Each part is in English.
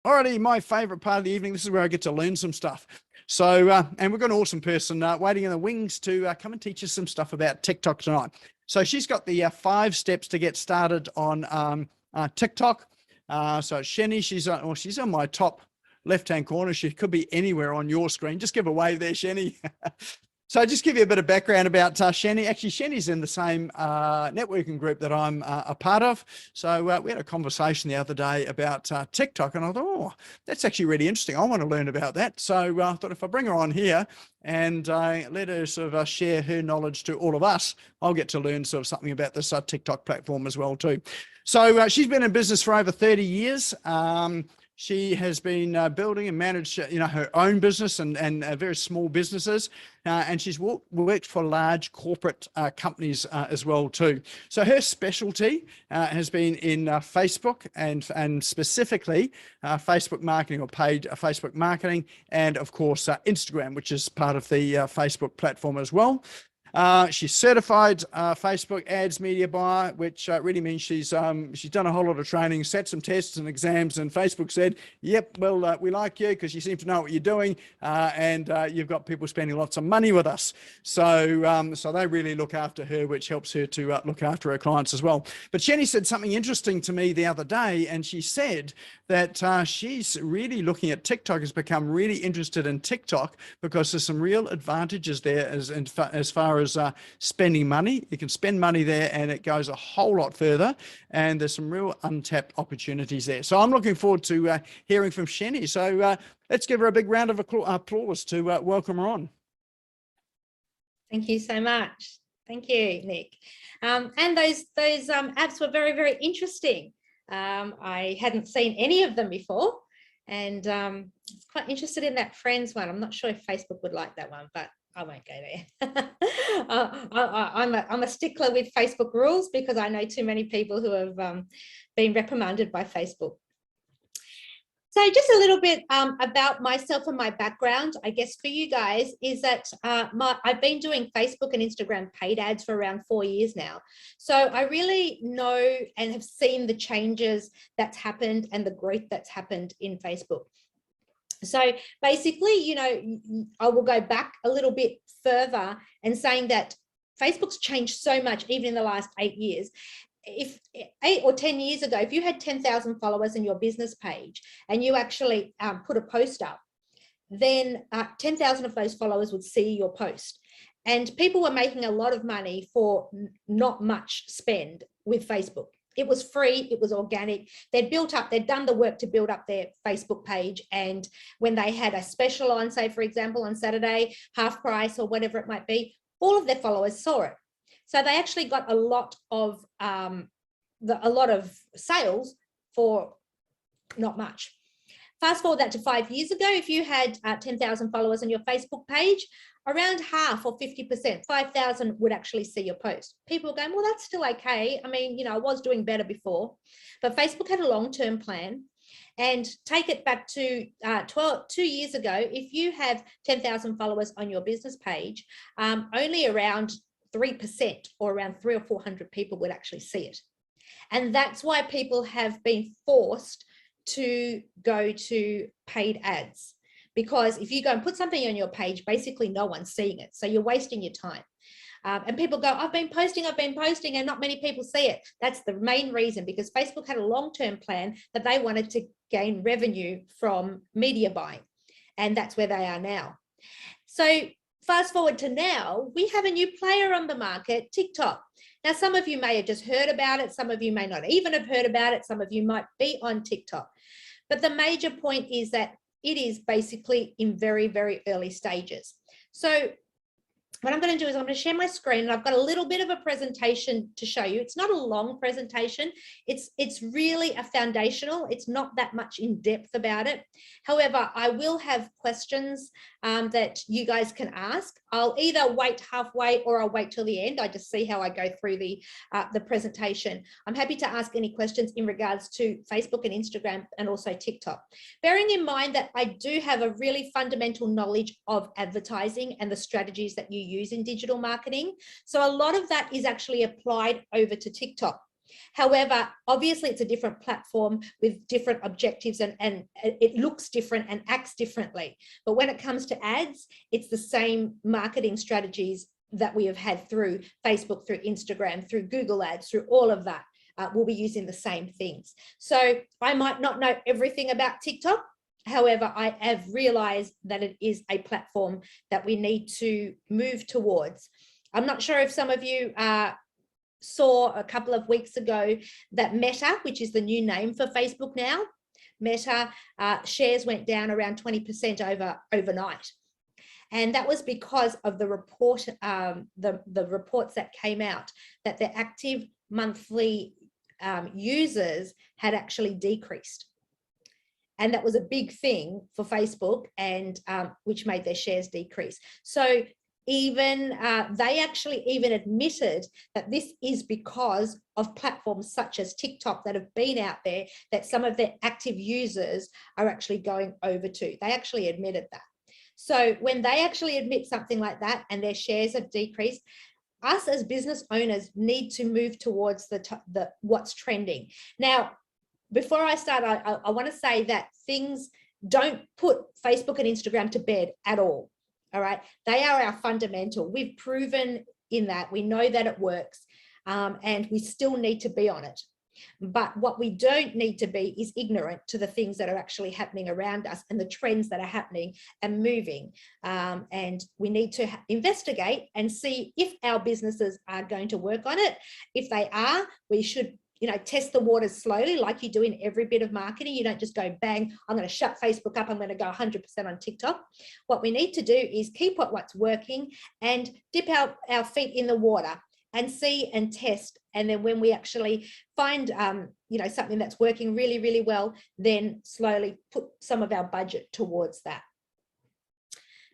Alrighty, my favorite part of the evening. This is where I get to learn some stuff. So, and we've got an awesome person waiting in the wings to come and teach us some stuff about TikTok tonight. So she's got the 5 steps to get started on TikTok. So Shenny, she's on my top left-hand corner. She could be anywhere on your screen. Just give a wave there, Shenny. So just give you a bit of background about Shenny. Actually, Shenny's in the same networking group that I'm a part of. So we had a conversation the other day about TikTok, and I thought, oh, that's actually really interesting. I want to learn about that. So I thought if I bring her on here and let her sort of share her knowledge to all of us, I'll get to learn sort of something about this TikTok platform as well too. So she's been in business for over 30 years. She has been building and managed, her own business and very small businesses, and she's worked for large corporate companies as well too. So her specialty has been in Facebook and specifically Facebook marketing or paid Facebook marketing, and of course Instagram, which is part of the Facebook platform as well. She's certified Facebook ads media buyer, which really means she's done a whole lot of training, set some tests and exams, and Facebook said, yep, well, we like you because you seem to know what you're doing, and you've got people spending lots of money with us. So so they really look after her, which helps her to look after her clients as well. But Shenny said something interesting to me the other day, and she said that she's really looking at TikTok, has become really interested in TikTok because there's some real advantages there as far as spending money. You can spend money there and it goes a whole lot further, and there's some real untapped opportunities there. So I'm looking forward to hearing from Shenny. So let's give her a big round of applause to welcome her on. Thank you so much. Thank you, Nick. And those apps were very, very interesting. I hadn't seen any of them before, and I was quite interested in that friends one. I'm not sure if Facebook would like that one, but I won't go there. I'm a stickler with Facebook rules because I know too many people who have been reprimanded by Facebook. So just a little bit about myself and my background, I guess, for you guys is that I've been doing Facebook and Instagram paid ads for around 4 years now. So I really know and have seen the changes that's happened and the growth that's happened in Facebook. So basically, I will go back a little bit further and saying that Facebook's changed so much, even in the last 8 years. If 8 or 10 years ago, if you had 10,000 followers in your business page and you actually put a post up, then 10,000 of those followers would see your post. And people were making a lot of money for not much spend with Facebook. It was free, it was organic. They'd done the work to build up their Facebook page. And when they had a special on, say, for example, on Saturday, half price or whatever it might be, all of their followers saw it. So they actually got a lot of sales for not much. Fast forward that to 5 years ago, if you had 10,000 followers on your Facebook page, around half or 50%, 5,000 would actually see your post. People are going, well, that's still okay. I mean, I was doing better before, but Facebook had a long-term plan. And take it back to 2 years ago, if you have 10,000 followers on your business page, only around 3% or around 300 or 400 people would actually see it. And that's why people have been forced to go to paid ads, because if you go and put something on your page, basically no one's seeing it. So you're wasting your time. And people go, I've been posting, and not many people see it. That's the main reason, because Facebook had a long-term plan that they wanted to gain revenue from media buying. And that's where they are now. So fast forward to now, we have a new player on the market, TikTok. Now, some of you may have just heard about it. Some of you may not even have heard about it. Some of you might be on TikTok. But the major point is that it is basically in very, very early stages. So what I'm going to do is I'm going to share my screen, and I've got a little bit of a presentation to show you. It's not a long presentation. It's really a foundational. It's not that much in depth about it. However, I will have questions that you guys can ask. I'll either wait halfway or I'll wait till the end. I just see how I go through the presentation. I'm happy to ask any questions in regards to Facebook and Instagram and also TikTok. Bearing in mind that I do have a really fundamental knowledge of advertising and the strategies that you use in digital marketing. So a lot of that is actually applied over to TikTok. However, obviously it's a different platform with different objectives and it looks different and acts differently. But when it comes to ads, it's the same marketing strategies that we have had through Facebook, through Instagram, through Google Ads, through all of that. We'll be using the same things. So I might not know everything about TikTok. However, I have realized that it is a platform that we need to move towards. I'm not sure if some of you saw a couple of weeks ago that Meta, which is the new name for Facebook now, Meta shares went down around 20% overnight. And that was because of the report, the reports that came out that the active monthly users had actually decreased. And that was a big thing for Facebook, and which made their shares decrease. So even they actually even admitted that this is because of platforms such as TikTok that have been out there, that some of their active users are actually going over to. They actually admitted that. So when they actually admit something like that and their shares have decreased, us as business owners need to move towards the what's trending. Now, before I start, I want to say that things don't put Facebook and Instagram to bed at all. All right. They are our fundamental. We've proven in that. We know that it works, and we still need to be on it. But what we don't need to be is ignorant to the things that are actually happening around us and the trends that are happening and moving. And we need to investigate and see if our businesses are going to work on it. If they are, we should, you know, test the waters slowly, like you do in every bit of marketing. You don't just go bang, I'm going to shut Facebook up, I'm going to go 100% on TikTok. What we need to do is keep what's working and dip our feet in the water and see and test. And then when we actually find, you know, something that's working really, really well, then slowly put some of our budget towards that.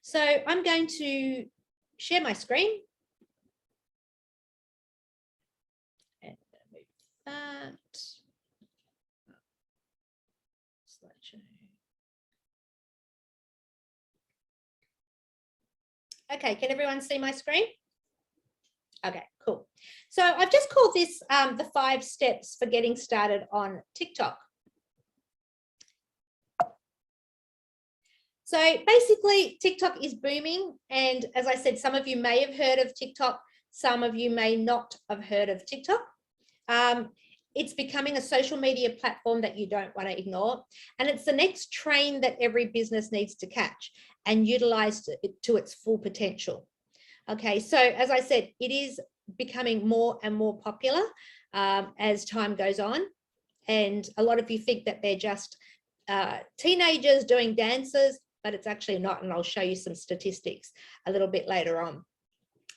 So I'm going to share my screen. And move that. Slideshow. Okay, can everyone see my screen? Okay, cool. So I've just called this the 5 steps for getting started on TikTok. So basically TikTok is booming. And as I said, some of you may have heard of TikTok. Some of you may not have heard of TikTok. It's becoming a social media platform that you don't want to ignore. And it's the next train that every business needs to catch and utilize it to its full potential. Okay, so as I said, it is becoming more and more popular as time goes on. And a lot of you think that they're just teenagers doing dances, but it's actually not. And I'll show you some statistics a little bit later on.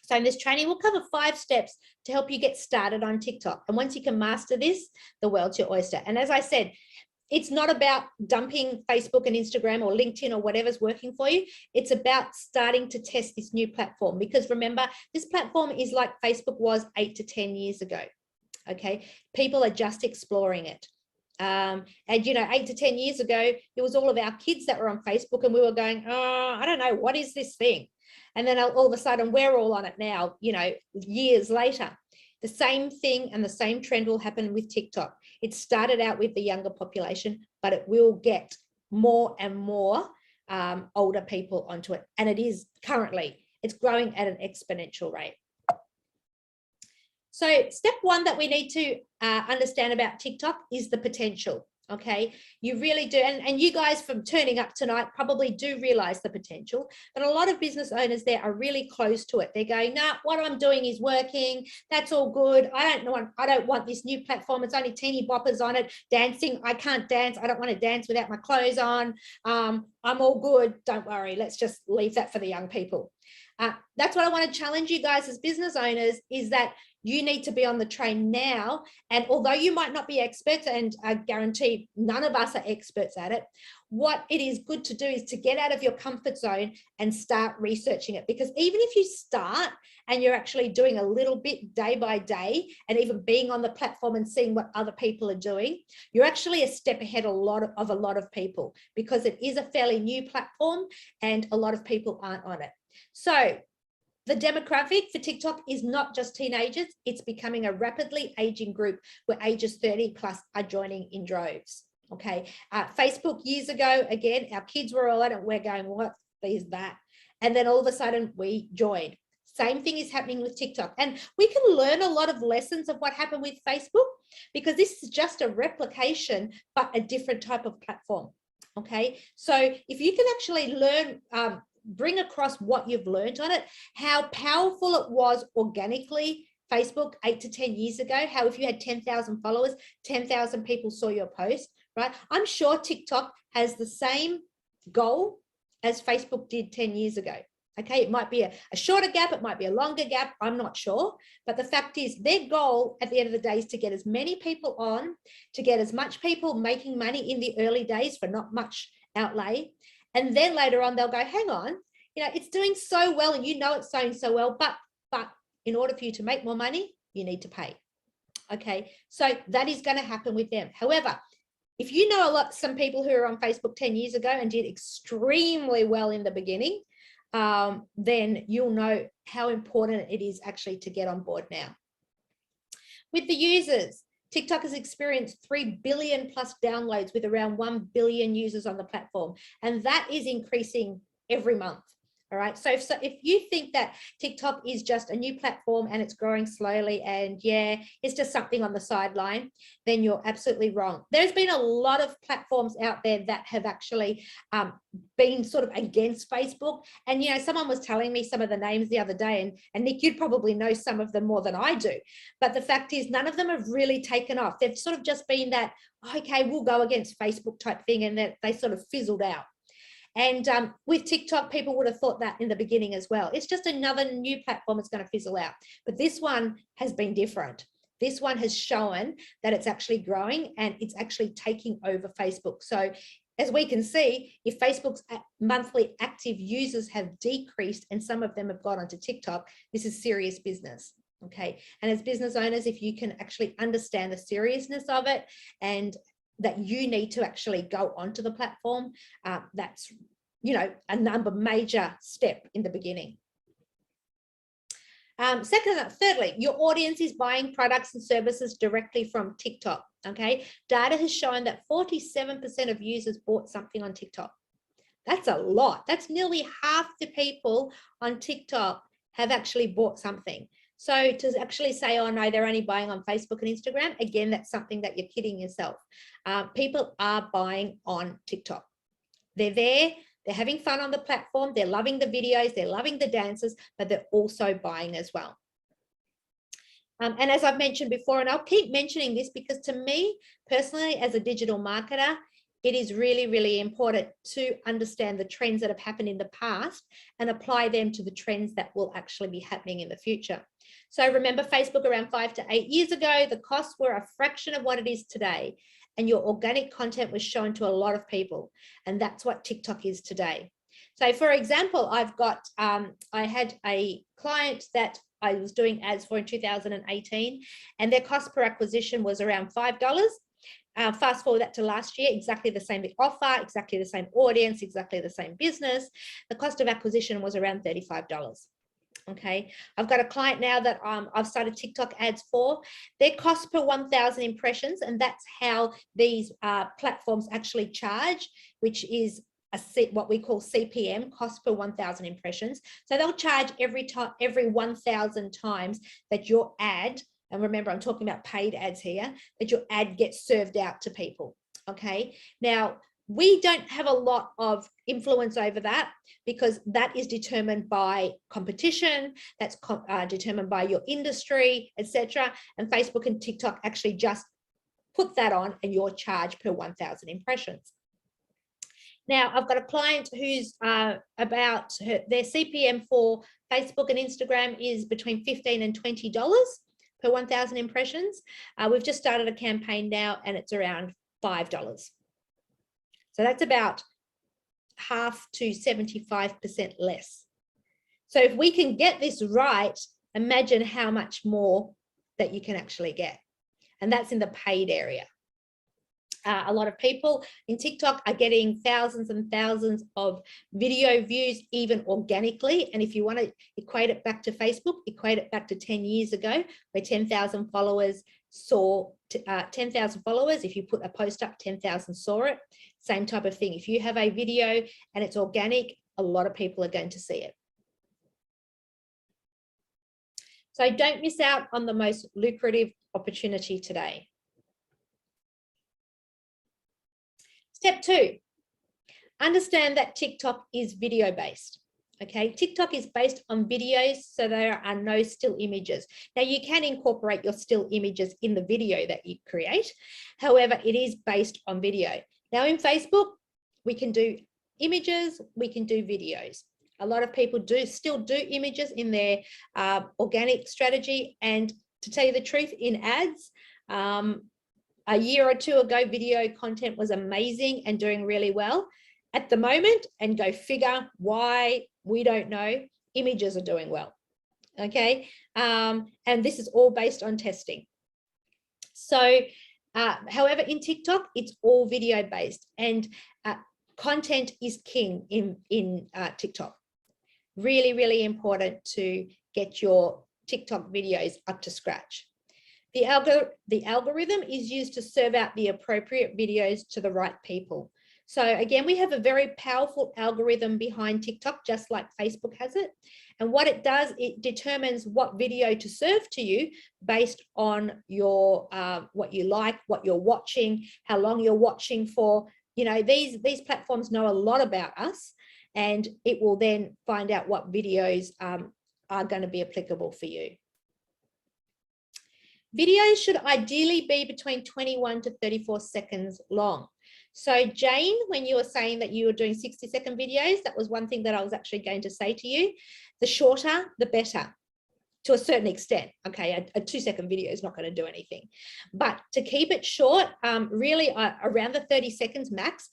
So in this training, we'll cover 5 steps to help you get started on TikTok. And once you can master this, the world's your oyster. And as I said, it's not about dumping Facebook and Instagram or LinkedIn or whatever's working for you. It's about starting to test this new platform, because remember, this platform is like Facebook was 8 to 10 years ago. Okay, people are just exploring it. And you know, 8 to 10 years ago, it was all of our kids that were on Facebook, and we were going, oh, I don't know, what is this thing? And then all of a sudden, we're all on it now, you know, years later. The same thing and the same trend will happen with TikTok. It started out with the younger population, but it will get more and more older people onto it. And it is currently, it's growing at an exponential rate. So step 1 that we need to understand about TikTok is the potential. Okay, you really do. And you guys from turning up tonight probably do realize the potential, but a lot of business owners there are really close to it. They're going, nah, what I'm doing is working. That's all good. I don't want this new platform. It's only teeny boppers on it. Dancing, I can't dance. I don't want to dance without my clothes on. I'm all good. Don't worry. Let's just leave that for the young people. That's what I want to challenge you guys as business owners, is that you need to be on the train now. And although you might not be experts, and I guarantee none of us are experts at it, what it is good to do is to get out of your comfort zone and start researching it. Because even if you start and you're actually doing a little bit day by day, and even being on the platform and seeing what other people are doing, you're actually a step ahead of a lot of people, because it is a fairly new platform and a lot of people aren't on it. So The demographic for TikTok is not just teenagers. It's becoming a rapidly aging group where ages 30 plus are joining in droves. Okay. Facebook years ago, again, our kids were all at it. We're going, what is that? And then all of a sudden we joined. Same thing is happening with TikTok. And we can learn a lot of lessons of what happened with Facebook, because this is just a replication, but a different type of platform. Okay. So if you can actually learn, bring across what you've learned on it, how powerful it was organically, Facebook 8 to 10 years ago, how if you had 10,000 followers, 10,000 people saw your post, right? I'm sure TikTok has the same goal as Facebook did 10 years ago. Okay, it might be a shorter gap, it might be a longer gap, I'm not sure. But the fact is their goal at the end of the day is to get as many people on, to get as much people making money in the early days for not much outlay. And then later on, they'll go, hang on, you know, it's doing so well and you know it's doing so well, but in order for you to make more money, you need to pay. Okay, so that is going to happen with them. However, if you know some people who are on Facebook 10 years ago and did extremely well in the beginning, then you'll know how important it is actually to get on board now. With the users, TikTok has experienced 3 billion plus downloads with around 1 billion users on the platform. And that is increasing every month. All right. So if you think that TikTok is just a new platform and it's growing slowly and yeah, it's just something on the sideline, then you're absolutely wrong. There's been a lot of platforms out there that have actually been sort of against Facebook. And, you know, someone was telling me some of the names the other day, and Nick, you'd probably know some of them more than I do. But the fact is, none of them have really taken off. They've sort of just been that, okay, we'll go against Facebook type thing, and that they sort of fizzled out. And with TikTok, people would have thought that in the beginning as well. It's just another new platform that's going to fizzle out. But this one has been different. This one has shown that it's actually growing and it's actually taking over Facebook. So as we can see, if Facebook's monthly active users have decreased and some of them have gone onto TikTok, this is serious business. Okay. And as business owners, if you can actually understand the seriousness of it and that you need to actually go onto the platform, that's, you know, a major step in the beginning. Thirdly, your audience is buying products and services directly from TikTok. Okay, data has shown that 47% of users bought something on TikTok. That's a lot. That's nearly half the people on TikTok have actually bought something. So to actually say, oh no, they're only buying on Facebook and Instagram, again, that's something that you're kidding yourself. People are buying on TikTok. They're there, they're having fun on the platform, they're loving the videos, they're loving the dances, but they're also buying as well. And as I've mentioned before, and I'll keep mentioning this because to me, personally, as a digital marketer, it is really, really important to understand the trends that have happened in the past and apply them to the trends that will actually be happening in the future. So remember Facebook around 5 to 8 years ago, the costs were a fraction of what it is today. And your organic content was shown to a lot of people. And that's what TikTok is today. So for example, I've got, I had a client that I was doing ads for in 2018, and their cost per acquisition was around $5. Fast forward that to last year, exactly the same offer, exactly the same audience, exactly the same business. The cost of acquisition was around $35. Okay, I've got a client now that I've started TikTok ads for. Their cost per 1,000 impressions, and that's how these platforms actually charge, which is what we call CPM, cost per 1,000 impressions. So they'll charge every 1,000 times that your ad, and remember I'm talking about paid ads here, that your ad gets served out to people. Okay, now we don't have a lot of influence over that because that is determined by competition, that's determined by your industry, etc. And Facebook and TikTok actually just put that on and your charge per 1,000 impressions. Now, I've got a client who's their CPM for Facebook and Instagram is between $15 and $20 per 1,000 impressions. We've just started a campaign now and it's around $5. So that's about half to 75% less. So if we can get this right, imagine how much more that you can actually get. And that's in the paid area. A lot of people in TikTok are getting thousands and thousands of video views, even organically. And if you want to equate it back to Facebook, equate it back to 10 years ago, where 10,000 followers saw 10,000 followers. If you put a post up, 10,000 saw it. Same type of thing. If you have a video and it's organic, a lot of people are going to see it. So don't miss out on the most lucrative opportunity today. Step 2, understand that TikTok is video based. Okay, TikTok is based on videos, so there are no still images. Now you can incorporate your still images in the video that you create. However, it is based on video. Now in Facebook, we can do images, we can do videos. A lot of people still do images in their organic strategy. And to tell you the truth, in ads, a year or two ago, video content was amazing and doing really well. At the moment, and go figure why, we don't know, images are doing well. Okay, and this is all based on testing. So, however, in TikTok, it's all video based, and content is king in TikTok. Really, really important to get your TikTok videos up to scratch. The algorithm is used to serve out the appropriate videos to the right people. So again, we have a very powerful algorithm behind TikTok, just like Facebook has it. And what it does, it determines what video to serve to you based on your what you like, what you're watching, how long you're watching for. You know, these platforms know a lot about us, and it will then find out what videos are going to be applicable for you. Videos should ideally be between 21 to 34 seconds long. So Jane, when you were saying that you were doing 60-second videos, that was one thing that I was actually going to say to you. The shorter, the better, to a certain extent. Okay, a 2-second video is not going to do anything. But to keep it short, really around the 30 seconds max.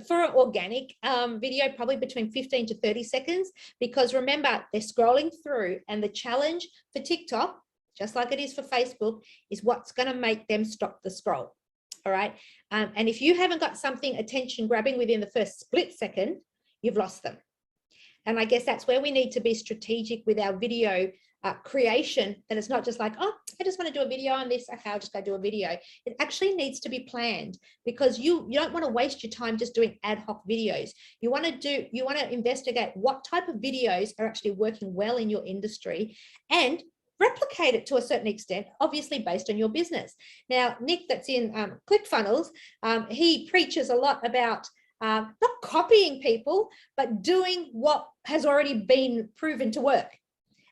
For an organic video, probably between 15 to 30 seconds, because remember, they're scrolling through, and the challenge for TikTok, just like it is for Facebook, is what's going to make them stop the scroll. All right. And if you haven't got something attention grabbing within the first split second, you've lost them. And I guess that's where we need to be strategic with our video creation, that it's not just like, oh, I just want to do a video on this. Okay, I'll just go do a video. It actually needs to be planned, because you don't want to waste your time just doing ad hoc videos. You want to investigate what type of videos are actually working well in your industry and replicate it to a certain extent, obviously based on your business. Now, Nick, that's in ClickFunnels, he preaches a lot about not copying people, but doing what has already been proven to work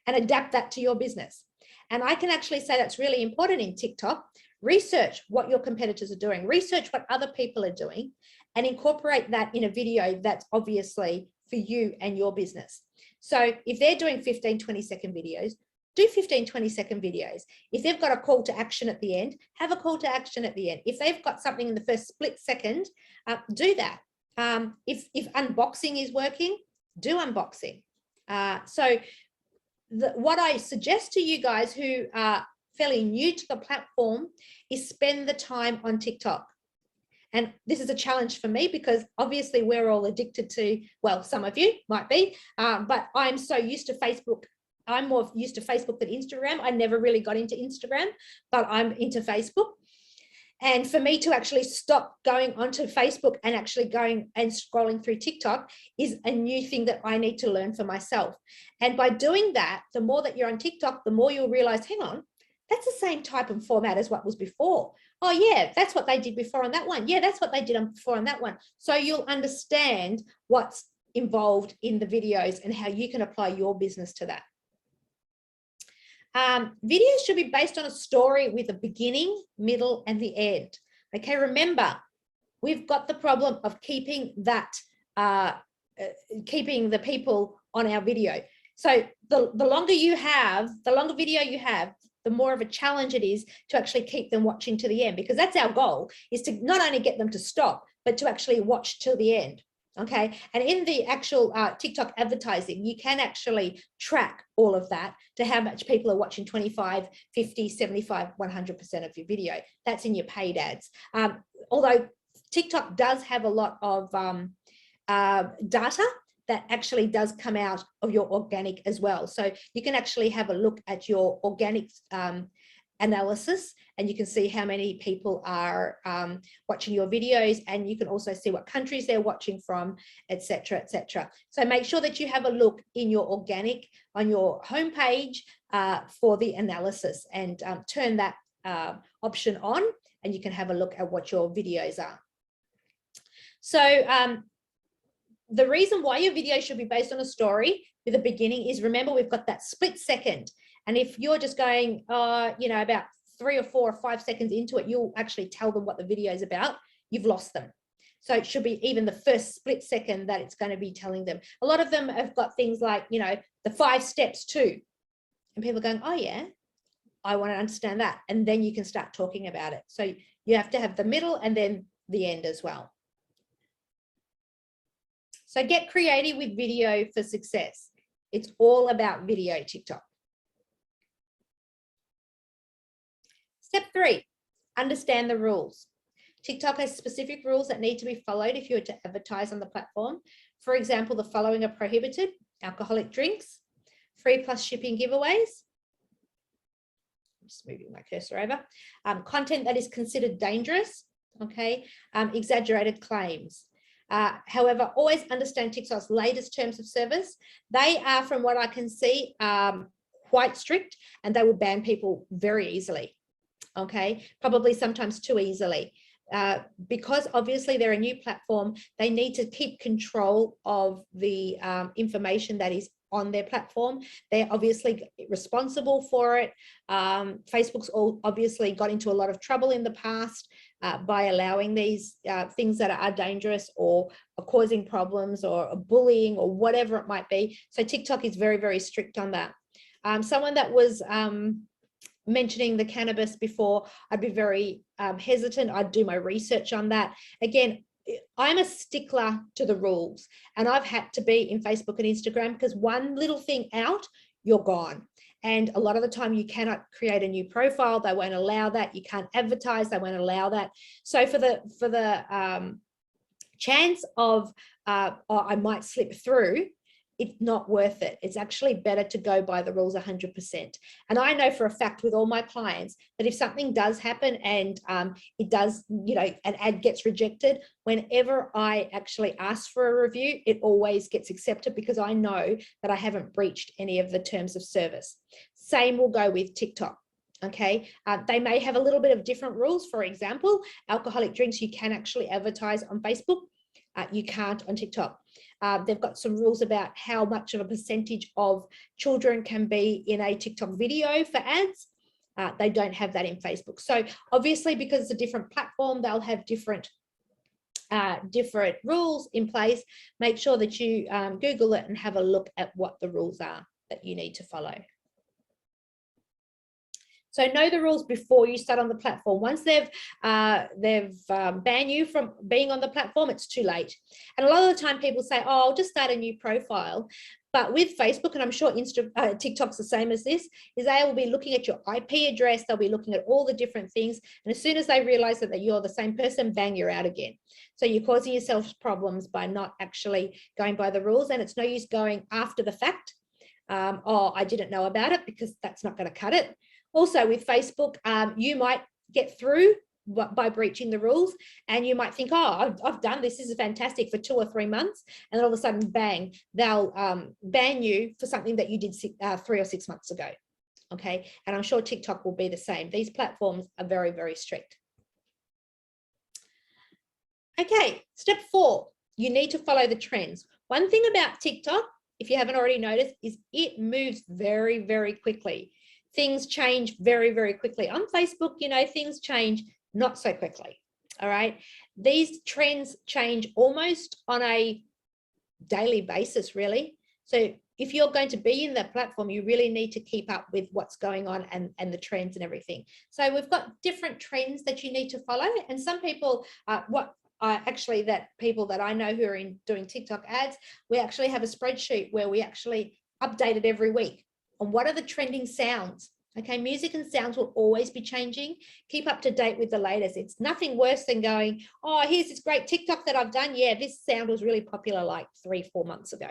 and adapt that to your business. And I can actually say that's really important in TikTok. Research what your competitors are doing, research what other people are doing, and incorporate that in a video that's obviously for you and your business. So if they're doing 15, 20-second videos, do 15, 20-second videos. If they've got a call to action at the end, have a call to action at the end. If they've got something in the first split second, do that. If unboxing is working, do unboxing. What I suggest to you guys who are fairly new to the platform is spend the time on TikTok. And this is a challenge for me, because obviously we're all addicted to, well, some of you might be, but I'm so used to Facebook. I'm more used to Facebook than Instagram. I never really got into Instagram, but I'm into Facebook. And for me to actually stop going onto Facebook and actually going and scrolling through TikTok is a new thing that I need to learn for myself. And by doing that, the more that you're on TikTok, the more you'll realize, hang on, that's the same type of format as what was before. Oh yeah, that's what they did before on that one. Yeah, that's what they did before on that one. So you'll understand what's involved in the videos and how you can apply your business to that. Videos should be based on a story with a beginning, middle, and the end. Okay, remember, we've got the problem of keeping that, keeping the people on our video. So the longer you have, the longer video you have, the more of a challenge it is to actually keep them watching to the end, because that's our goal, is to not only get them to stop, but to actually watch till the end. Okay, and in the actual TikTok advertising, you can actually track all of that to how much people are watching 25, 50, 75, 100% of your video. That's in your paid ads. Although TikTok does have a lot of data that actually does come out of your organic as well. So you can actually have a look at your organic analysis, and you can see how many people are watching your videos, and you can also see what countries they're watching from, etc., etc. So make sure that you have a look in your organic on your homepage for the analysis, and turn that option on, and you can have a look at what your videos are. So the reason why your video should be based on a story with the beginning is, remember, we've got that split second. And if you're just going, you know, about 3 or 4 or 5 seconds into it, you'll actually tell them what the video is about, you've lost them. So it should be even the first split second that it's going to be telling them. A lot of them have got things like, you know, the 5 steps to, and people are going, oh yeah, I want to understand that. And then you can start talking about it. So you have to have the middle and then the end as well. So get creative with video for success. It's all about video, TikTok. Step 3, understand the rules. TikTok has specific rules that need to be followed if you were to advertise on the platform. For example, the following are prohibited: alcoholic drinks, free plus shipping giveaways. I'm just moving my cursor over. Content that is considered dangerous, okay, exaggerated claims. However, always understand TikTok's latest terms of service. They are, from what I can see, quite strict, and they will ban people very easily. Okay, probably sometimes too easily. Because obviously they're a new platform, they need to keep control of the information that is on their platform. They're obviously responsible for it. Facebook's obviously got into a lot of trouble in the past by allowing these things that are dangerous or are causing problems or bullying or whatever it might be. So TikTok is very, very strict on that. Someone that was mentioning the cannabis before, I'd be very hesitant. I'd do my research on that. Again, I'm a stickler to the rules, and I've had to be in Facebook and Instagram because one little thing out, you're gone. And a lot of the time you cannot create a new profile. They won't allow that. You can't advertise. They won't allow that. So for the chance of I might slip through, it's not worth it. It's actually better to go by the rules 100%. And I know for a fact with all my clients that if something does happen and it does, you know, an ad gets rejected, whenever I actually ask for a review, it always gets accepted because I know that I haven't breached any of the terms of service. Same will go with TikTok. Okay, they may have a little bit of different rules. For example, alcoholic drinks, you can actually advertise on Facebook. You can't on TikTok. They've got some rules about how much of a percentage of children can be in a TikTok video for ads. They don't have that in Facebook. So obviously, because it's a different platform, they'll have different rules in place. Make sure that you Google it and have a look at what the rules are that you need to follow. So know the rules before you start on the platform. Once they've banned you from being on the platform, it's too late. And a lot of the time people say, oh, I'll just start a new profile. But with Facebook, and I'm sure TikTok's the same as this, is they will be looking at your IP address. They'll be looking at all the different things. And as soon as they realize that you're the same person, bang, you're out again. So you're causing yourself problems by not actually going by the rules. And it's no use going after the fact. Oh, I didn't know about it, because that's not going to cut it. Also with Facebook, you might get through by breaching the rules, and you might think, oh, I've done this is fantastic for 2 or 3 months, and then all of a sudden, bang, they'll ban you for something that you did 3 or 6 months ago. Okay, and I'm sure TikTok will be the same. These platforms are very, very strict. Okay, step 4, you need to follow the trends. One thing about TikTok, if you haven't already noticed, is it moves very, very quickly. Things change very, very quickly. On Facebook, you know, things change not so quickly. All right. These trends change almost on a daily basis, really. So if you're going to be in that platform, you really need to keep up with what's going on and the trends and everything. So we've got different trends that you need to follow. And some people, actually that people that I know who are doing TikTok ads, we actually have a spreadsheet where we actually update it every week on what are the trending sounds Okay, music and sounds will always be changing. Keep up to date with the latest. It's nothing worse than going, oh, here's this great TikTok that I've done. Yeah, this sound was really popular like 3-4 months ago.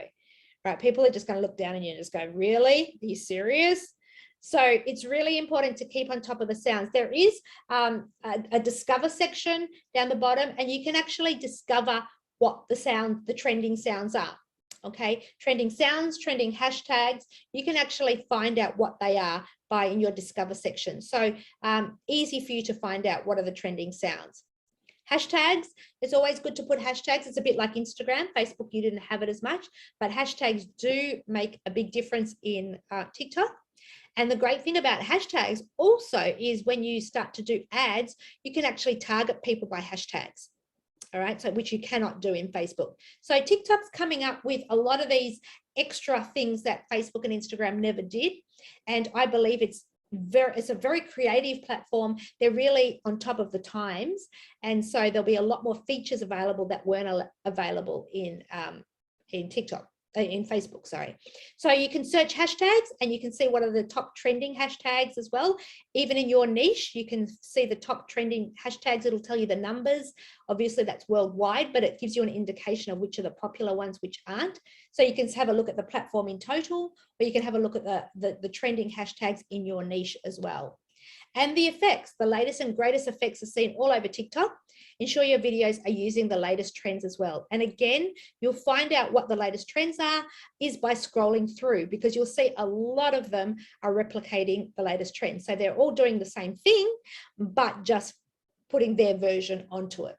Right? People are just going to look down on you and just go, really? Are you serious? So it's really important to keep on top of the sounds. There is a discover section down the bottom, and you can actually discover what the trending sounds are. Okay, trending sounds, trending hashtags, you can actually find out what they are in your discover section. So easy for you to find out what are the trending sounds. Hashtags, it's always good to put hashtags. It's a bit like Instagram. Facebook, you didn't have it as much, but hashtags do make a big difference in TikTok. And the great thing about hashtags also is when you start to do ads, you can actually target people by hashtags. All right, so which you cannot do in Facebook. So TikTok's coming up with a lot of these extra things that Facebook and Instagram never did. And I believe it's a very creative platform. They're really on top of the times. And so there'll be a lot more features available that weren't available in TikTok. In Facebook, sorry. So you can search hashtags and you can see what are the top trending hashtags as well. Even in your niche, you can see the top trending hashtags. It'll tell you the numbers. Obviously, that's worldwide, but it gives you an indication of which are the popular ones, which aren't. So you can have a look at the platform in total, or you can have a look at the trending hashtags in your niche as well. And the effects, the latest and greatest effects are seen all over TikTok. Ensure your videos are using the latest trends as well. And again, you'll find out what the latest trends are is by scrolling through, because you'll see a lot of them are replicating the latest trends. So they're all doing the same thing, but just putting their version onto it.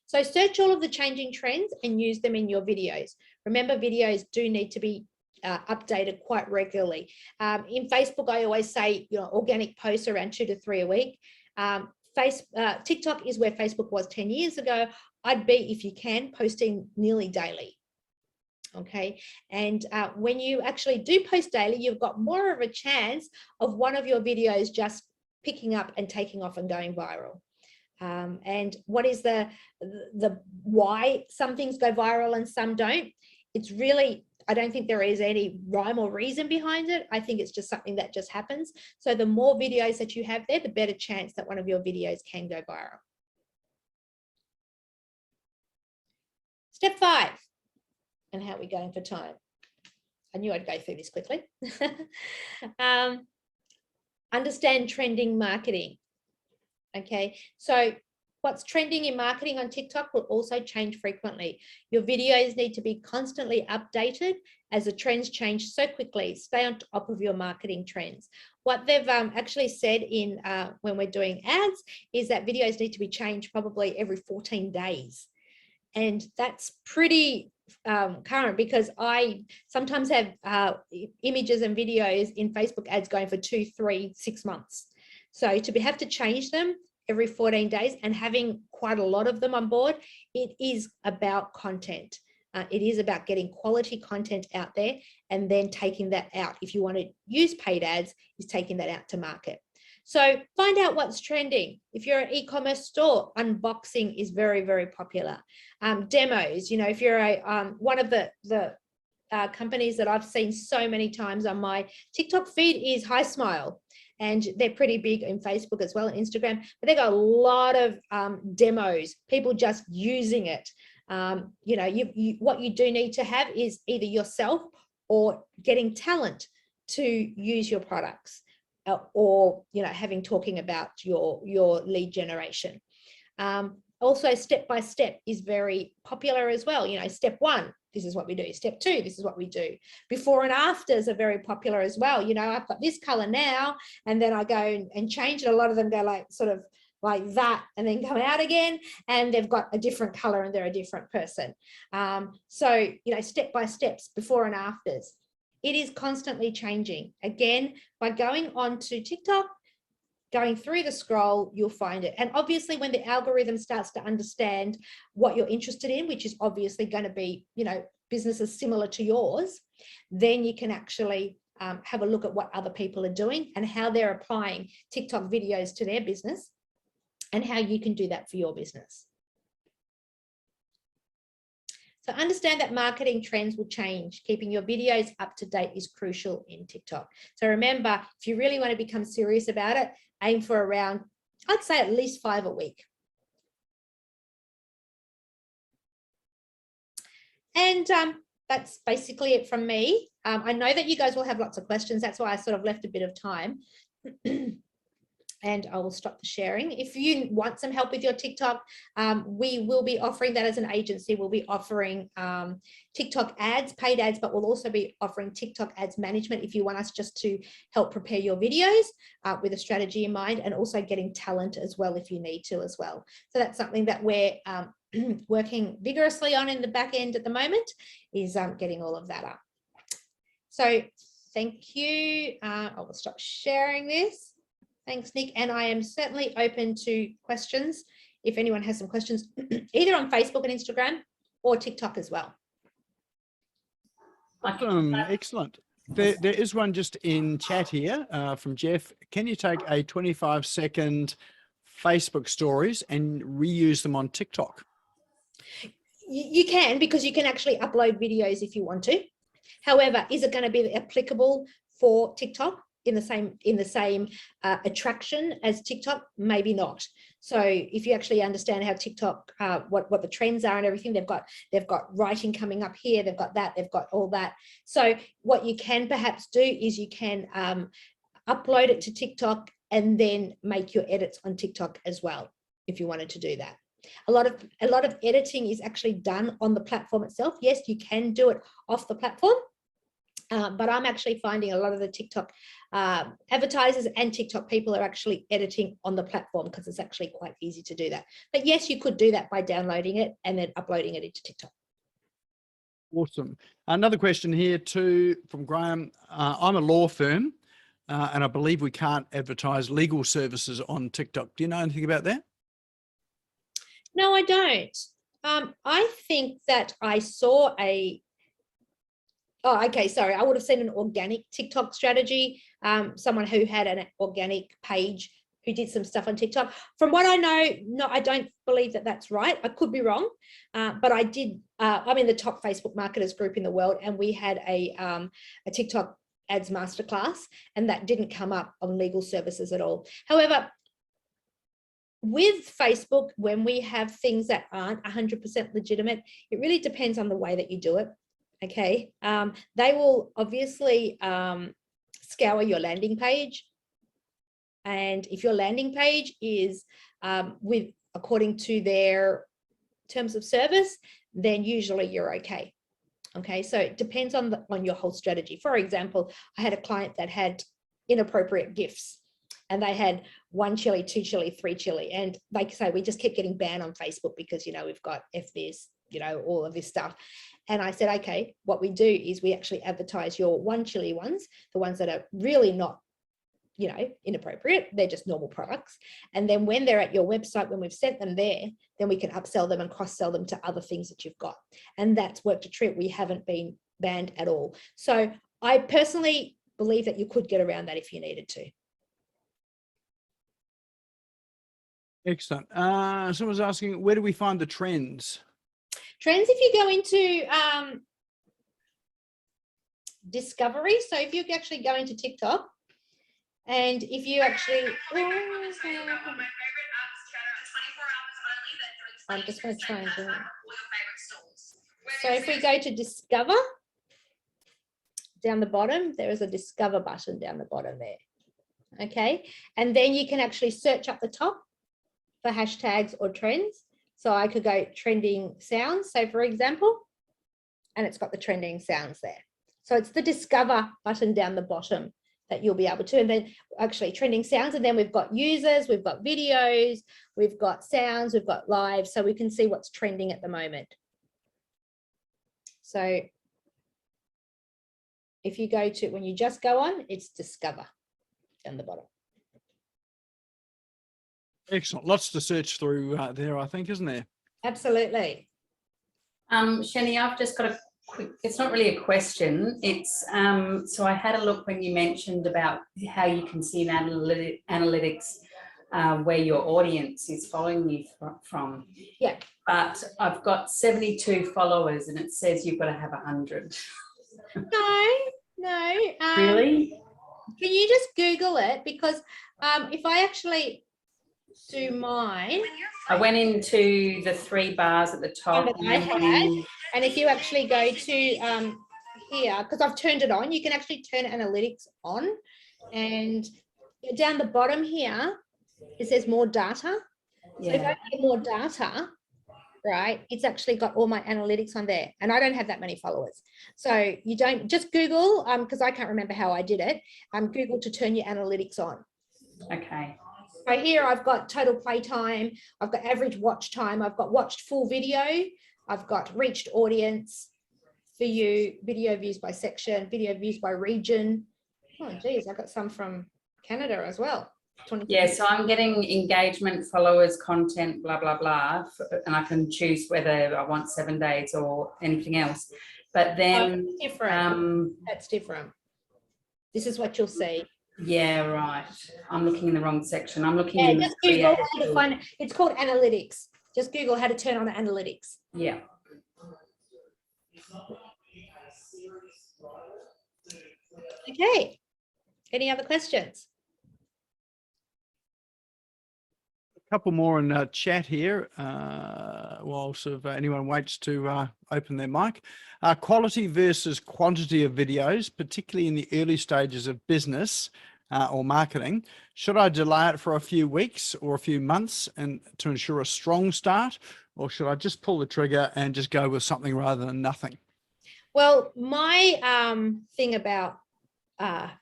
So search all of the changing trends and use them in your videos. Remember, videos do need to be updated quite regularly. In Facebook, I always say, organic posts around 2 to 3 a week. TikTok is where Facebook was 10 years ago. I'd be, if you can, posting nearly daily. Okay. And when you actually do post daily, you've got more of a chance of one of your videos just picking up and taking off and going viral. And what is the why some things go viral and some don't? It's really, I don't think there is any rhyme or reason behind it. I think it's just something that just happens. So the more videos that you have there, the better chance that one of your videos can go viral. Step 5. And how are we going for time? I knew I'd go through this quickly. Understand trending marketing. Okay, so what's trending in marketing on TikTok will also change frequently. Your videos need to be constantly updated as the trends change so quickly. Stay on top of your marketing trends. What they've actually said in when we're doing ads is that videos need to be changed probably every 14 days. And that's pretty current, because I sometimes have images and videos in Facebook ads going for 2, 3, 6 months. So to have to change them every 14 days and having quite a lot of them on board, it is about content. It is about getting quality content out there and then taking that out. If you want to use paid ads, is taking that out to market. So find out what's trending. If you're an e-commerce store, unboxing is very, very popular. Demos, if you're one of the companies that I've seen so many times on my TikTok feed is Hi Smile. And they're pretty big in Facebook as well, and Instagram, but they've got a lot of demos, people just using it. What you do need to have is either yourself or getting talent to use your products, or talking about your lead generation. Also, step by step is very popular as well. Step 1, this is what we do. Step 2, this is what we do. Before and afters are very popular as well. I've got this color now, and then I go and change it. A lot of them go like sort of like that and then come out again, and they've got a different color and they're a different person. So, step by steps, before and afters. It is constantly changing. Again, by going on to TikTok, going through the scroll, you'll find it. And obviously when the algorithm starts to understand what you're interested in, which is obviously going to be, businesses similar to yours, then you can actually have a look at what other people are doing and how they're applying TikTok videos to their business and how you can do that for your business. So understand that marketing trends will change. Keeping your videos up to date is crucial in TikTok. So remember, if you really want to become serious about it, aim for around, I'd say at least 5 a week. And that's basically it from me. I know that you guys will have lots of questions. That's why I sort of left a bit of time. And I will stop the sharing. If you want some help with your TikTok, we will be offering that as an agency. We'll be offering TikTok ads, paid ads, but we'll also be offering TikTok ads management if you want us just to help prepare your videos with a strategy in mind, and also getting talent as well if you need to as well. So that's something that we're working vigorously on in the back end at the moment, is getting all of that up. So thank you. I will stop sharing this. Thanks, Nick. And I am certainly open to questions if anyone has some questions, either on Facebook and Instagram or TikTok as well. Excellent. There is one just in chat here from Jeff. Can you take a 25-second Facebook stories and reuse them on TikTok? You can, because you can actually upload videos if you want to. However, is it going to be applicable for TikTok in the same attraction as TikTok? Maybe not. So if you actually understand how TikTok, what the trends are and everything, they've got writing coming up here, they've got that, they've got all that. So what you can perhaps do is you can upload it to TikTok and then make your edits on TikTok as well, if you wanted to do that. A lot of editing is actually done on the platform itself. Yes, you can do it off the platform. But I'm actually finding a lot of the TikTok advertisers and TikTok people are actually editing on the platform, because it's actually quite easy to do that. But yes, you could do that by downloading it and then uploading it into TikTok. Awesome. Another question here too from Graham. I'm a law firm and I believe we can't advertise legal services on TikTok. Do you know anything about that? No, I don't. I think that I saw a... Oh, okay, sorry. I would have seen an organic TikTok strategy, someone who had an organic page who did some stuff on TikTok. From what I know, no, I don't believe that that's right. I could be wrong, but I did. I'm in the top Facebook marketers group in the world, and we had a TikTok ads masterclass, and that didn't come up on legal services at all. However, with Facebook, when we have things that aren't 100% legitimate, it really depends on the way that you do it. Okay, they will obviously scour your landing page, and if your landing page is according to their terms of service, then usually you're okay. Okay, so it depends on your whole strategy. For example, I had a client that had inappropriate gifts, and they had 1 chili, 2 chili, 3 chili, and like I say, we just kept getting banned on Facebook because, you know, we've got this, you know, all of this stuff. And I said, okay, what we do is we actually advertise your 1 chili ones, the ones that are really not, you know, inappropriate. They're just normal products. And then when they're at your website, when we've sent them there, then we can upsell them and cross-sell them to other things that you've got. And that's worked a treat. We haven't been banned at all. So I personally believe that you could get around that if you needed to. Excellent. Someone's asking, where do we find the trends? Trends, if you go into discovery, so if you actually go into TikTok, and if you actually, I'm just going to try and do it. So if we go to discover, down the bottom, there is a discover button down the bottom there. Okay, and then you can actually search up the top for hashtags or trends. So I could go trending sounds, so for example, and it's got the trending sounds there. So it's the discover button down the bottom that you'll be able to, and then actually trending sounds, and then we've got users, we've got videos, we've got sounds, we've got live, so we can see what's trending at the moment. So if you go to, when you just go on, it's discover down the bottom. Excellent. Lots to search through there, I think, isn't there? Absolutely. Sheni, I've just got a quick, it's not really a question. It's, so I had a look when you mentioned about how you can see in analytics where your audience is following you from. Yeah. But I've got 72 followers and it says you've got to have 100. No. Really? Can you just Google it? Because if I actually do mine, I went into the 3 bars at the top. that I had, and if you actually go to here, because I've turned it on, you can actually turn analytics on, and down the bottom here, it says more data. So if I get more data, right, it's actually got all my analytics on there, and I don't have that many followers. So you don't, just Google, because I can't remember how I did it, Google to turn your analytics on. Okay. So here I've got total play time, I've got average watch time, I've got watched full video, I've got reached audience for you, video views by section, video views by region. Oh geez, I got some from Canada as well. Yeah, so I'm getting engagement, followers, content, blah, blah, blah, and I can choose whether I want 7 days or anything else. But then that's different. That's different. This is what you'll see. Yeah, right. I'm looking in the wrong section. I'm looking in just Google how to find, it's called analytics. Just Google how to turn on analytics. Yeah. Okay. Any other questions? A couple more in chat here while sort of anyone waits to open their mic. Quality versus quantity of videos, particularly in the early stages of business or marketing. Should I delay it for a few weeks or a few months and to ensure a strong start, or should I just pull the trigger and just go with something rather than nothing? Well, my thing about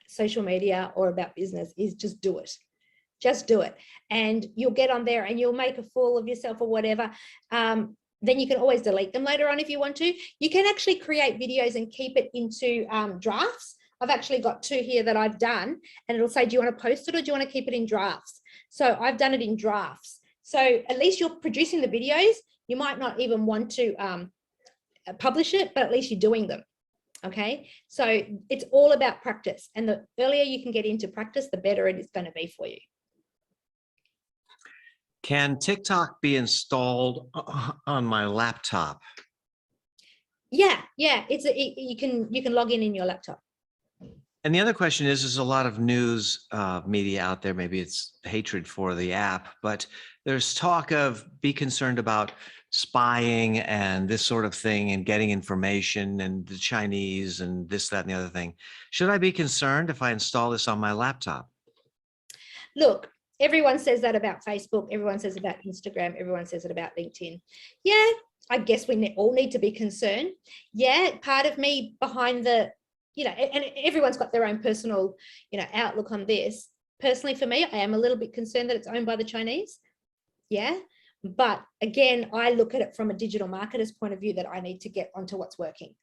social media or about business is just do it. Just do it, and you'll get on there and you'll make a fool of yourself or whatever. Then you can always delete them later on if you want to. You can actually create videos and keep it into drafts. I've actually got 2 here that I've done, and it'll say, do you want to post it or do you want to keep it in drafts? So I've done it in drafts. So at least you're producing the videos. You might not even want to publish it, but at least you're doing them. Okay, so it's all about practice, and the earlier you can get into practice, the better it is going to be for you. Can TikTok be installed on my laptop? Yeah, you can log in your laptop. And the other question is, there's a lot of news media out there. Maybe it's hatred for the app, but there's talk of be concerned about spying and this sort of thing and getting information and the Chinese and this, that, and the other thing. Should I be concerned if I install this on my laptop? Look, everyone says that about Facebook. Everyone says about Instagram. Everyone says it about LinkedIn. Yeah, I guess we all need to be concerned. Yeah, part of me behind the, and everyone's got their own personal, outlook on this. Personally, for me, I am a little bit concerned that it's owned by the Chinese. Yeah. But again, I look at it from a digital marketer's point of view that I need to get onto what's working.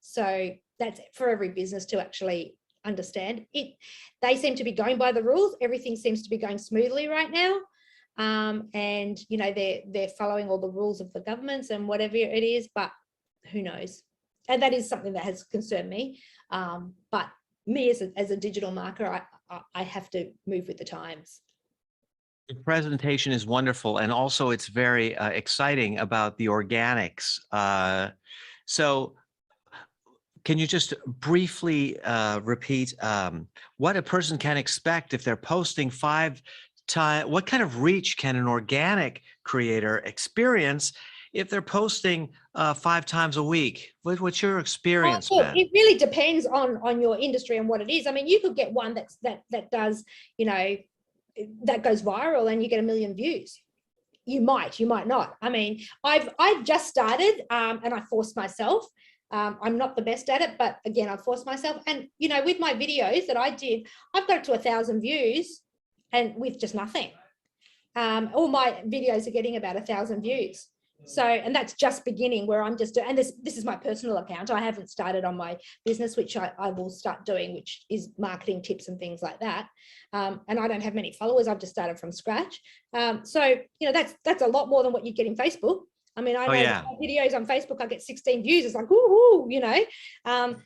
So that's for every business to actually understand it. They seem to be going by the rules. Everything seems to be going smoothly right now. And, they're following all the rules of the governments and whatever it is, but who knows? And that is something that has concerned me. But me as a digital marketer, I have to move with the times. The presentation is wonderful, and also it's very exciting about the organics. So can you just briefly repeat what a person can expect if they're posting 5 times? What kind of reach can an organic creator experience if they're posting 5 times a week? What's your experience been? It really depends on your industry and what it is. I mean, you could get one that does, that goes viral and you get 1 million views. You might not. I mean, I've just started and I forced myself. I'm not the best at it, but again, I forced myself. And, with my videos that I did, I've got to 1,000 views and with just nothing. All my videos are getting about 1,000 views. So, and that's just beginning where I'm just doing, and this is my personal account. I haven't started on my business, which I will start doing, which is marketing tips and things like that. And I don't have many followers. I've just started from scratch. So, that's a lot more than what you get in Facebook. I mean, I know videos on Facebook, I get 16 views. It's like, ooh,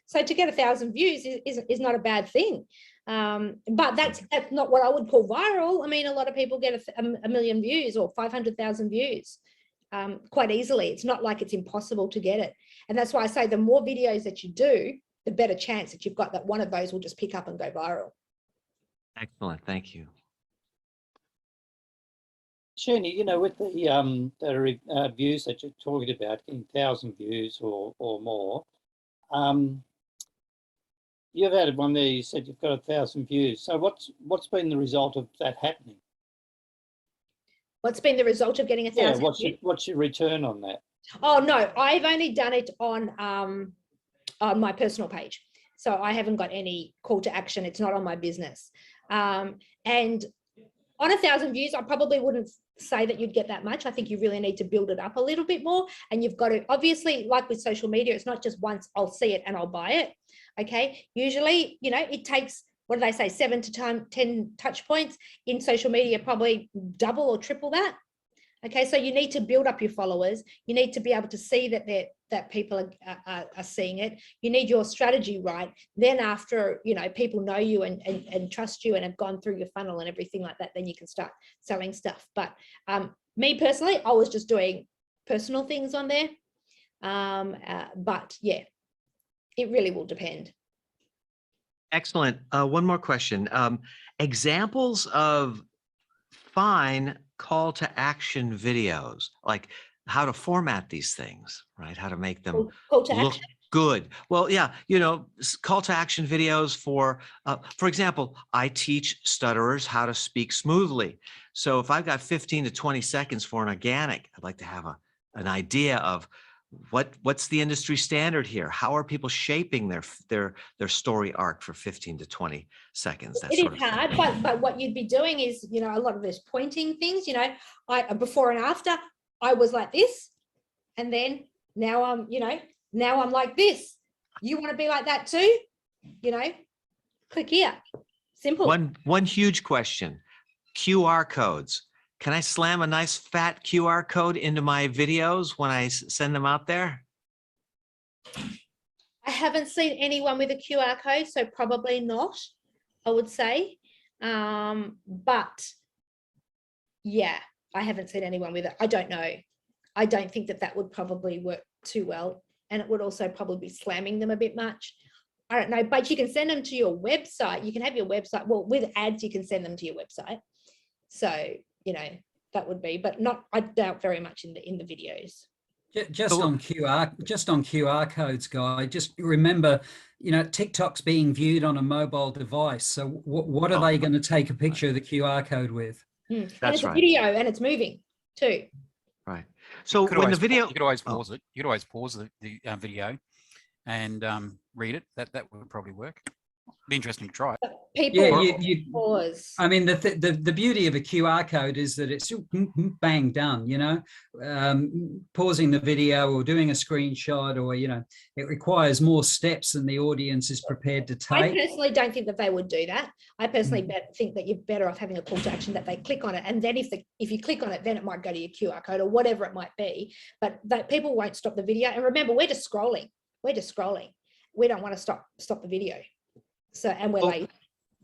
So to get 1,000 views is not a bad thing. But that's not what I would call viral. I mean, a lot of people get a million views or 500,000 views quite easily. It's not like it's impossible to get it. And that's why I say the more videos that you do, the better chance that you've got that one of those will just pick up and go viral. Excellent. Thank you. Shani, you know, with the views that you're talking about, getting 1,000 views or more, you've had one there, you said you've got 1,000 views. So what's been the result of that happening? What's been the result of getting 1,000? Yeah, what's your return on that? Oh, no, I've only done it on my personal page. So I haven't got any call to action. It's not on my business. And on 1,000 views, I probably wouldn't say that you'd get that much. I think you really need to build it up a little bit more. And you've got to, obviously, like with social media, it's not just once I'll see it and I'll buy it. Okay. Usually, you know, it takes, what do they say, 7 to 10 touch points. In social media, probably double or triple that. Okay, so you need to build up your followers. You need to be able to see that people are seeing it. You need your strategy right. Then after, you know, people know you and trust you and have gone through your funnel and everything like that, then you can start selling stuff. But me personally, I was just doing personal things on there. But yeah, it really will depend. Excellent. One more question. Examples of fine call to action videos, like how to format these things, right? How to make them Call to look action. good. Well, yeah, you know, call to action videos for example, I teach stutterers how to speak smoothly. So if I've got 15 to 20 seconds for an organic, I'd like to have an idea of what's the industry standard here? How are people shaping their story arc for 15 to 20 seconds? It is hard, but what you'd be doing is, you know, a lot of those pointing things, you know, before and after, I was like this, and then now I'm, you know, now I'm like this. You want to be like that too? You know, click here. Simple. One huge question, QR codes. Can I slam a nice fat QR code into my videos when I send them out there? I haven't seen anyone with a QR code, so probably not, I would say. But yeah, I haven't seen anyone with it. I don't know. I don't think that would probably work too well. And it would also probably be slamming them a bit much. I don't know, but you can send them to your website. You can have your website. Well, with ads, you can send them to your website. So, you know, that would be, but not, I doubt very much in the videos. Just on QR codes, Guy, just remember, you know, TikTok's being viewed on a mobile device. So what are they going to take a picture of the QR code with? And it's a video and it's moving too. Right. So when the video, you could always pause it. You could always pause the video and read it. That would probably work. Be interesting to try. People pause. I mean, the beauty of a QR code is that it's bang done, you know, pausing the video or doing a screenshot, or, you know, it requires more steps than the audience is prepared to take. I personally don't think that they would do that. I personally think that you're better off having a call to action that they click on it. And then if you click on it, then it might go to your QR code or whatever it might be, but that people won't stop the video. And remember, we're just scrolling. We're just scrolling. We don't want to stop the video. So, and we're late.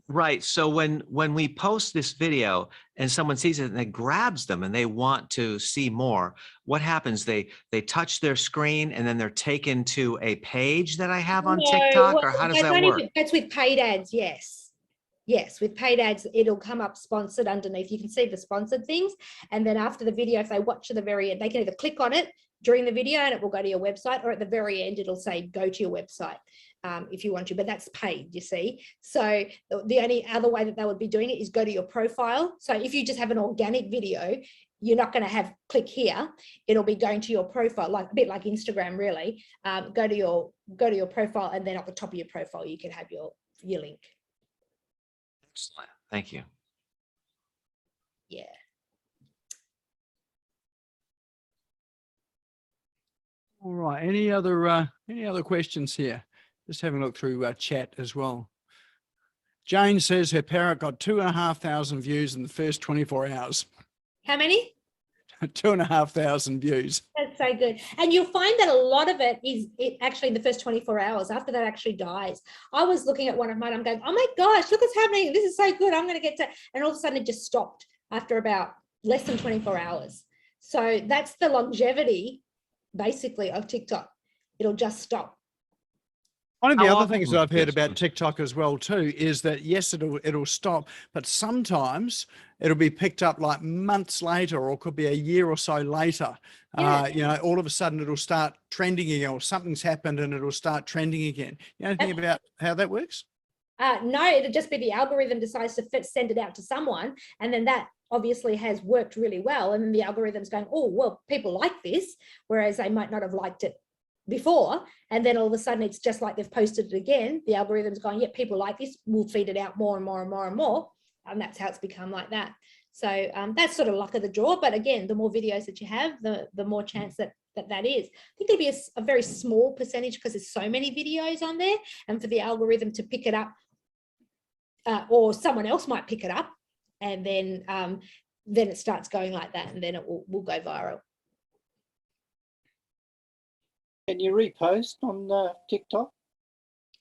Right. So when we post this video and someone sees it and it grabs them and they want to see more, what happens? They touch their screen and then they're taken to a page that I have on TikTok, or how does that work? That's with paid ads. Yes. Yes. With paid ads, it'll come up sponsored underneath. You can see the sponsored things. And then after the video, if they watch to the very end, they can either click on it during the video and it will go to your website, or at the very end, it'll say, go to your website. If you want to, but that's paid, you see. So the only other way that they would be doing it is go to your profile. So if you just have an organic video, you're not going to have click here. It'll be going to your profile, like a bit like Instagram, really. Go to your profile, and then at the top of your profile, you can have your link. Excellent. Thank you. Yeah. All right. Any other questions here? Just having a look through chat as well. Jane says her parrot got 2,500 views in the first 24 hours. How many? 2,500 views. That's so good. And you'll find that a lot of it is actually in the first 24 hours after that actually dies. I was looking at one of mine, I'm going, oh my gosh, look what's happening. This is so good. I'm going to get to, and all of a sudden it just stopped after about less than 24 hours. So that's the longevity basically of TikTok. It'll just stop. One of the How other often things would that I've heard this about be? TikTok as well too is that yes, it'll stop, but sometimes it'll be picked up like months later, or it could be a year or so later. Yeah. You know, all of a sudden it'll start trending again, or something's happened and it'll start trending again. You know anything about how that works? No, it'll just be the algorithm decides to send it out to someone, and then that obviously has worked really well. And then the algorithm's going, oh, well, people like this, whereas they might not have liked it before. And then all of a sudden it's just like they've posted it again. The algorithm's going, yeah, people like this, we'll feed it out more and more and more and more. And that's how it's become like that. So that's sort of luck of the draw. But again, the more videos that you have, the more chance that is. I think it'll be a very small percentage because there's so many videos on there, and for the algorithm to pick it up, or someone else might pick it up, and then it starts going like that, and then it will go viral. Can you repost on TikTok?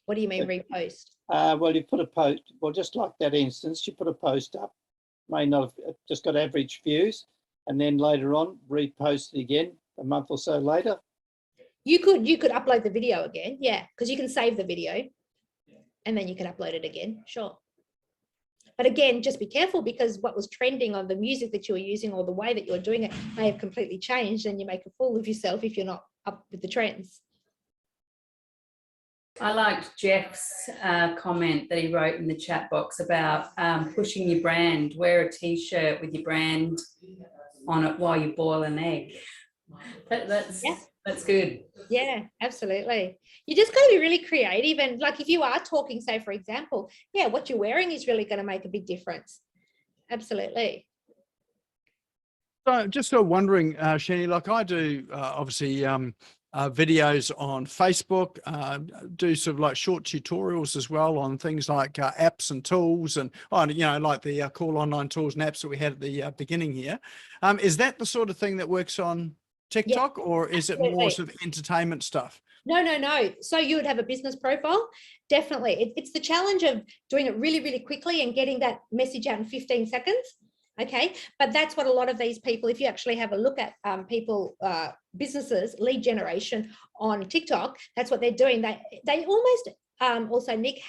What do you mean repost? Well, you put a post, well, just like that instance, you put a post up, may not have just got average views, and then later on repost it again a month or so later. You could upload the video again, yeah, because you can save the video and then you can upload it again, sure. But again, just be careful, because what was trending on the music that you were using or the way that you're doing it may have completely changed, and you make a fool of yourself if you're not up with the trends. I liked Jeff's comment that he wrote in the chat box about pushing your brand. Wear a t-shirt with your brand on it while you boil an egg. That's good. Yeah, absolutely. You just got to be really creative, and like if you are talking, say for example, yeah, what you're wearing is really going to make a big difference. Absolutely. So just sort of wondering, Shani, like I do obviously videos on Facebook, do sort of like short tutorials as well on things like apps and tools, and you know, like the cool online tools and apps that we had at the beginning here. Is that the sort of thing that works on TikTok, or is it more sort of entertainment stuff? No. So you would have a business profile. Definitely. It's the challenge of doing it really, really quickly and getting that message out in 15 seconds. Okay. But that's what a lot of these people, if you actually have a look at businesses, lead generation on TikTok, that's what they're doing. They almost also, Nick,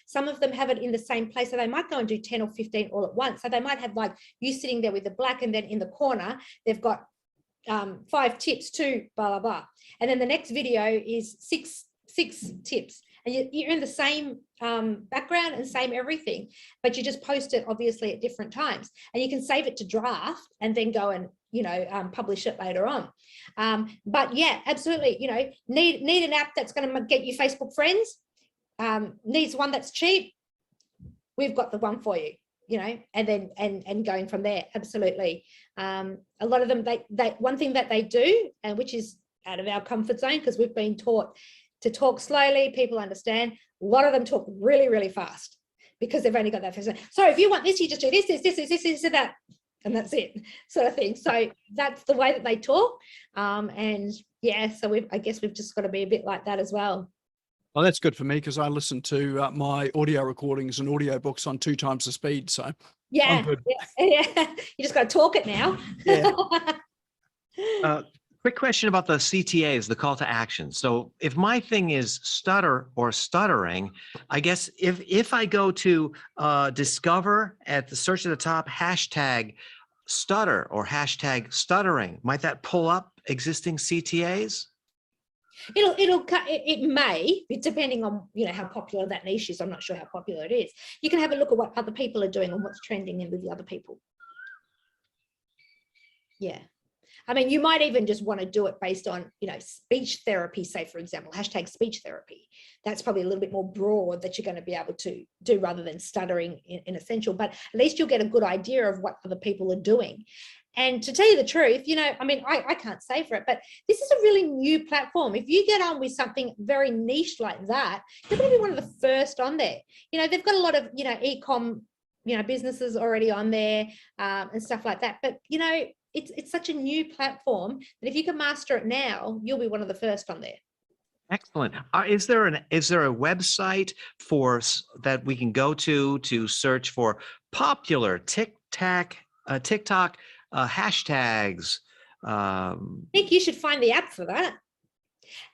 some of them have it in the same place. So they might go and do 10 or 15 all at once. So they might have like you sitting there with the black, and then in the corner, they've got 5 tips to blah, blah, blah. And then the next video is six tips. And you're in the same background and same everything, but you just post it obviously at different times. And you can save it to draft and then go and, you know, publish it later on. But yeah, absolutely, you know, need an app that's going to get you Facebook friends, needs one that's cheap. We've got the one for you. You know, and then and going from there, absolutely. A lot of them, they one thing that they do, and which is out of our comfort zone, because we've been taught to talk slowly, people understand. A lot of them talk really, really fast because they've only got that first. So if you want this, you just do this, that, and that's it, sort of thing. So that's the way that they talk. And yeah, so I guess we've just got to be a bit like that as well. Well, that's good for me, because I listen to my audio recordings and audio books on 2 times the speed. So yeah, yeah. You just got to talk it now. Yeah. Quick question about the CTAs, the call to action. So if my thing is stutter or stuttering, I guess if I go to discover at the search at the top, hashtag stutter or hashtag stuttering, might that pull up existing CTAs? It may, depending on, you know, how popular that niche is. I'm not sure how popular it is. You can have a look at what other people are doing and what's trending in with the other people. Yeah. I mean, you might even just want to do it based on, you know, speech therapy, say, for example, hashtag speech therapy. That's probably a little bit more broad that you're going to be able to do rather than stuttering in essential, but at least you'll get a good idea of what other people are doing. And to tell you the truth, you know, I mean, I can't say for it, but this is a really new platform. If you get on with something very niche like that, you're going to be one of the first on there. You know, they've got a lot of, you know, e-com, you know, businesses already on there and stuff like that. But, you know, it's such a new platform that if you can master it now, you'll be one of the first on there. Excellent. Is there a website that we can go to search for popular TikTok hashtags? I think you should find the app for that.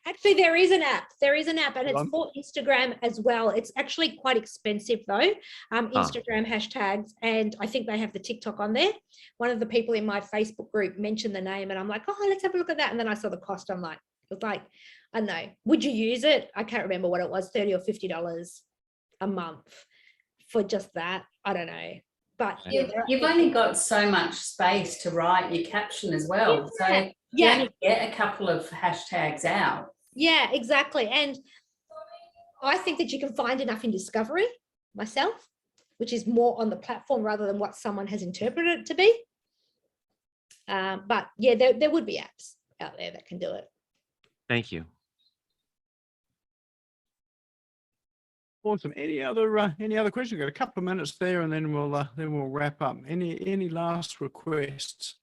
Actually, there is an app. And it's for Instagram as well. It's actually quite expensive though. Instagram hashtags, and I think they have the TikTok on there. One of the people in my Facebook group mentioned the name, and I'm like, oh, let's have a look at that. And then I saw the cost. I'm like, it's like, I don't know. Would you use it? I can't remember what it was, $30 or $50 a month for just that. I don't know. But you've only got so much space to write your caption as well. So you only get a couple of hashtags out. Yeah, exactly. And I think that you can find enough in discovery myself, which is more on the platform rather than what someone has interpreted it to be. But yeah, there would be apps out there that can do it. Thank you. Awesome. Any other questions? We've got a couple of minutes there, and then we'll wrap up. Any last requests?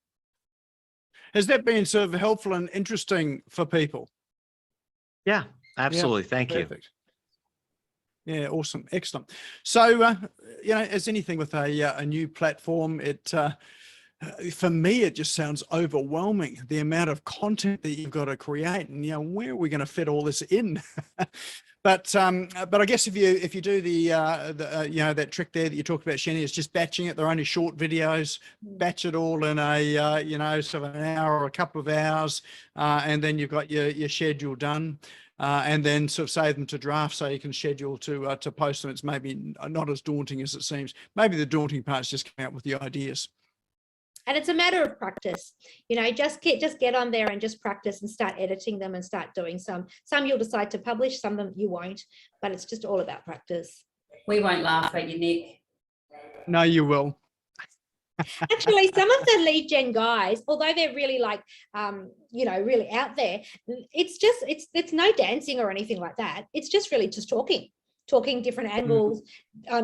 Has that been sort of helpful and interesting for people? Yeah, absolutely. Thank you. Perfect. Yeah, awesome, excellent. So, as anything with a new platform, for me, it just sounds overwhelming, the amount of content that you've got to create, and where are we going to fit all this in? But I guess if you do that trick there that you talked about, Shehnaz, is just batching it. They're only short videos. Batch it all in a sort of an hour or a couple of hours, and then you've got your schedule done. And then sort of save them to draft so you can schedule to post them. It's maybe not as daunting as it seems. Maybe the daunting part is just coming up with the ideas. And it's a matter of practice, just get on there and just practice and start editing them and start doing some you'll decide to publish, some of them you won't, but it's just all about practice. We won't laugh at you, Nick. No, you will. Actually, some of the lead gen guys, although they're really really out there, it's no dancing or anything like that. It's just really just talking different angles,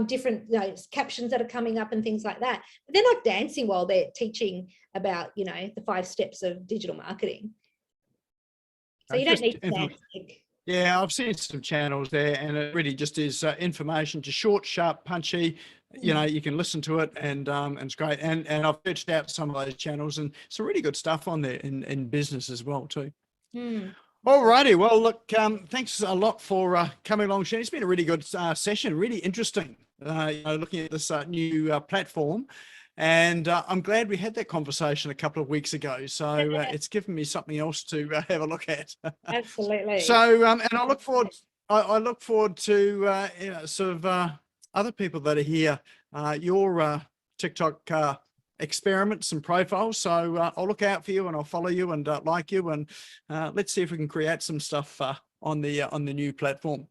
different captions that are coming up and things like that. But they're not dancing while they're teaching about, the 5 steps of digital marketing. So you don't need to dance. Yeah, I've seen some channels there, and it really just is information, just short, sharp, punchy. You can listen to it, and it's great. And I've searched out some of those channels, and some really good stuff on there in business as well too. All righty. Well, look, thanks a lot for coming along, Shehnaz. It's been a really good session, really interesting, looking at this new platform. And I'm glad we had that conversation a couple of weeks ago. So it's given me something else to have a look at. Absolutely. So, and I look forward to, sort of other people that are here, your TikTok experiments and profiles. So I'll look out for you, and I'll follow you and like you, and let's see if we can create some stuff on the new platform.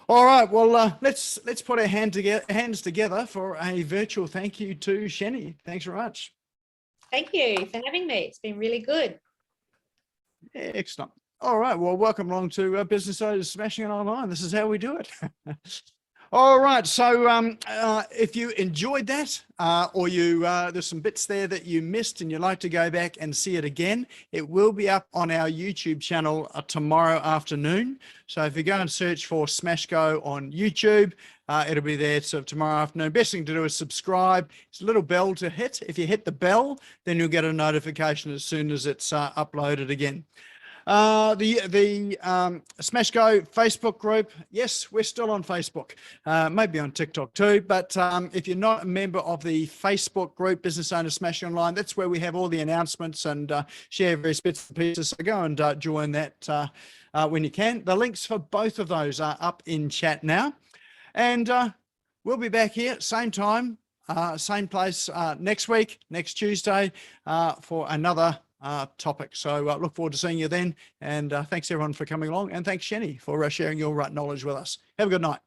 All right, well, let's put our hands together for a virtual thank you to Shehnaz. Thanks very much. Thank you for having me. It's been really good. Yeah, excellent. All right, well, welcome along to Business Owners Smashing It Online. This is how we do it. All right, so if you enjoyed that, or there's some bits there that you missed and you'd like to go back and see it again, it will be up on our YouTube channel tomorrow afternoon. So if you go and search for SmashGo on YouTube, it'll be there sort of tomorrow afternoon. Best thing to do is subscribe. It's a little bell to hit. If you hit the bell, then you'll get a notification as soon as it's uploaded again. The SmashGo Facebook group, yes, we're still on Facebook, maybe on TikTok too, but if you're not a member of the Facebook group Business Owners Smashing Online, that's where we have all the announcements and share various bits and pieces. So go and join that when you can. The links for both of those are up in chat now, and we'll be back here same time, same place next week, next Tuesday, for another topic. So look forward to seeing you then, and thanks everyone for coming along, and thanks Shehnaz for sharing your knowledge with us. Have a good night.